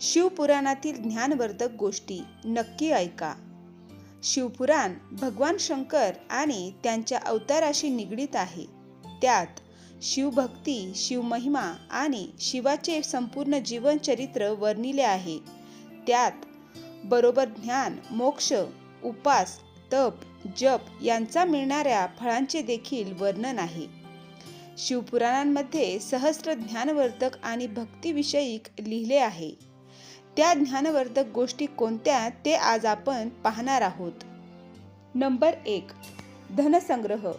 शिवपुराणातील ज्ञानवर्धक गोष्टी नक्की ऐका. शिवपुराण भगवान शंकर आणि त्यांच्या अवताराशी निगडीत आहे. त्यात शिवभक्ती, शिवमहिमा आणि शिवाचे संपूर्ण जीवनचरित्र वर्णिले आहे. त्यात बरोबर ज्ञान, मोक्ष, उपास, तप, जप यांचा मिळणाऱ्या फळांचे देखील वर्णन आहे. शिवपुराणांमध्ये सहस्र ज्ञानवर्धक आणि भक्तिविषयक लिहिले आहे. त्या ज्ञानवर्धक गोष्टी कोणत्या ते आज आपण पाहणार आहोत. नंबर 1. धनसंग्रह.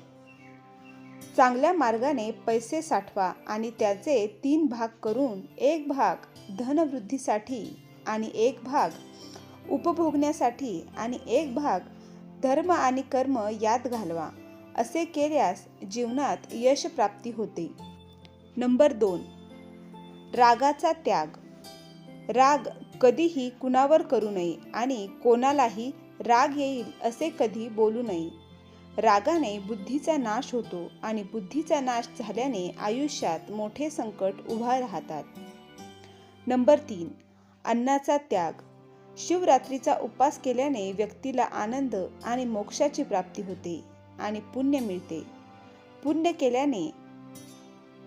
चांगल्या मार्गाने पैसे साठवा आणि त्याचे 3 भाग करून एक भाग धनवृद्धीसाठी आणि एक भाग उपभोगण्यासाठी आणि एक भाग धर्म आणि कर्म यात घालवा. असे केल्यास जीवनात यश प्राप्ती होते. नंबर 2. रागाचा त्याग. राग कधीही कुणावर करू नये आणि कोणालाही राग येईल असे कधी बोलू नये. रागाने बुद्धीचा नाश होतो आणि बुद्धीचा नाश झाल्याने आयुष्यात मोठे संकट उभा राहतात. नंबर 3. अन्नाचा त्याग. शिवरात्रीचा उपवास केल्याने व्यक्तीला आनंद आणि मोक्षाची प्राप्ती होते आणि पुण्य मिळते. पुण्य केल्याने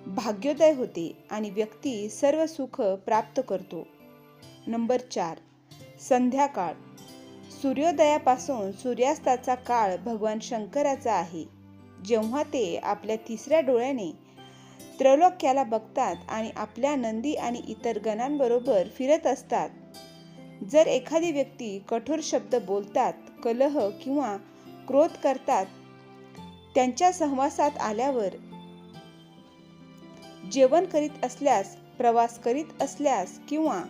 भाग्योदय होते आणि व्यक्ती सर्व सुख प्राप्त करतो. नंबर 4. संध्याकाळ. सूर्योदयापासून सूर्यास्ताचा काळ भगवान शंकराचा आहे. जेव्हा ते आपल्या 3ऱ्या डोळ्याने त्रैलोक्याला बघतात आणि आपल्या नंदी आणि इतर गणांबरोबर फिरत असतात. जर एखादी व्यक्ती कठोर शब्द बोलतात, कलह किंवा क्रोध करतात, त्यांच्या सहवासात आल्यावर, जेवण करीत असल्यास, प्रवास करीत असल्यास किंवा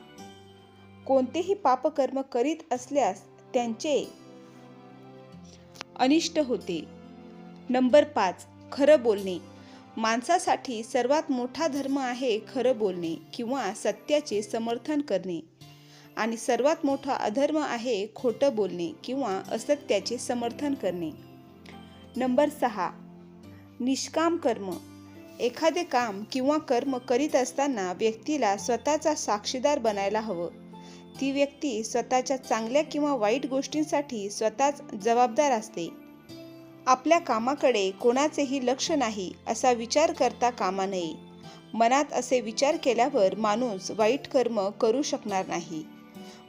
कोणतेही पापकर्म करीत असल्यास त्यांचे अनिष्ट होते. नंबर 5. खरं बोलणे. माणसासाठी सर्वात मोठा धर्म आहे खरं बोलणे किंवा सत्याचे समर्थन करणे आणि सर्वात मोठा अधर्म आहे खोटं बोलणे किंवा असत्याचे समर्थन करणे. नंबर 6. निष्काम कर्म. एखादे काम किंवा कर्म करीत असताना व्यक्तीला स्वतःचा साक्षीदार बनायला हवं. ती व्यक्ती स्वतःच्या चांगल्या किंवा वाईट गोष्टींसाठी स्वतःच जबाबदार असते. आपल्या कामाकडे कोणाचेही लक्ष नाही असा विचार करता कामा नये. मनात असे विचार केल्यावर माणूस वाईट कर्म करू शकणार नाही.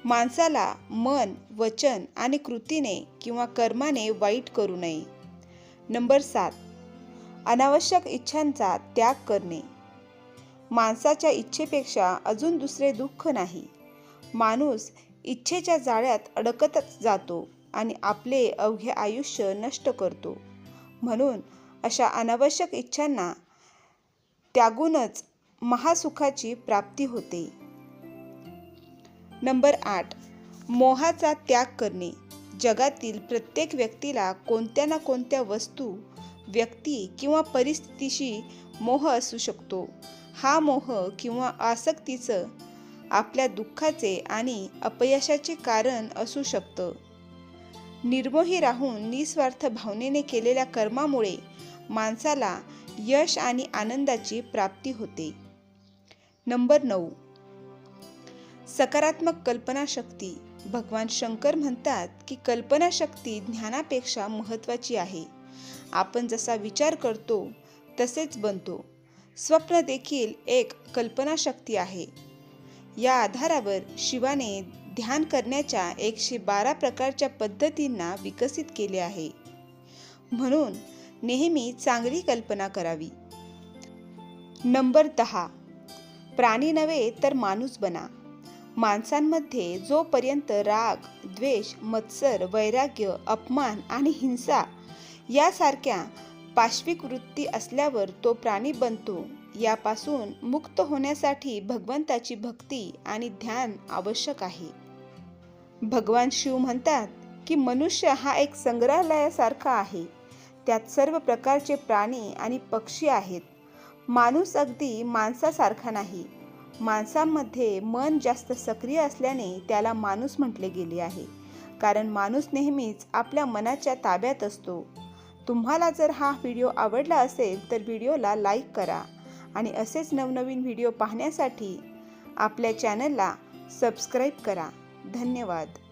माणसाला मन, वचन आणि कृतीने किंवा कर्माने वाईट करू नये. नंबर 7. अनावश्यक इच्छांचा त्याग करणे. माणसाच्या इच्छेपेक्षा अजून दुसरे दुःख नाही. माणूस इच्छेच्या जाळ्यात अडकतच जातो आणि आपले अवघे आयुष्य नष्ट करतो. म्हणून अशा अनावश्यक इच्छांना त्यागूनच महासुखाची प्राप्ती होते. नंबर 8. मोहाचा त्याग करणे. जगातील प्रत्येक व्यक्तीला कोणत्या ना कोणत्या वस्तू, व्यक्ती किंवा परिस्थितीशी मोह असू शकतो. हा मोह किंवा आसक्तीचं आपल्या दुःखाचे आणि अपयशाचे कारण असू शकतं. निर्मोही राहून निस्वार्थ भावनेने केलेल्या कर्मामुळे माणसाला यश आणि आनंदाची प्राप्ती होते. नंबर 9. सकारात्मक कल्पनाशक्ती. भगवान शंकर म्हणतात की कल्पनाशक्ती ज्ञानापेक्षा महत्त्वाची आहे. आपण जसा विचार करतो तसेच बनतो. स्वप्न देखील एक कल्पनाशक्ती आहे. या आधारावर शिवाने ध्यान करण्याच्या 112 प्रकारच्या पद्धतींना विकसित केले आहे. म्हणून नेहमी चांगली कल्पना करावी. नंबर 10. प्राणी नव्हे तर माणूस बना. माणसांमध्ये जोपर्यंत राग, द्वेष, मत्सर, वैराग्य, अपमान आणि हिंसा यासारख्या पाशविक वृत्ती असल्यावर तो प्राणी बनतो. यापासून मुक्त होण्यासाठी भगवंताची भक्ती आणि ध्यान आवश्यक आहे. भगवान शिव म्हणतात की मनुष्य हा एक संग्रहालयासारखा आहे. त्यात सर्व प्रकारचे प्राणी आणि पक्षी आहेत. माणूस अगदी माणसासारखा नाही. माणसांमध्ये मन जास्त सक्रिय असल्याने त्याला माणूस म्हटले गेले आहे. कारण माणूस नेहमीच आपल्या मनाच्या ताब्यात असतो. तुम्हाला जर हा व्हिडिओ आवडला असेल तर व्हिडिओला लाईक करा आणि असेच नवनवीन व्हिडिओ पाहण्यासाठी आपल्या चॅनलला सबस्क्राईब करा. धन्यवाद.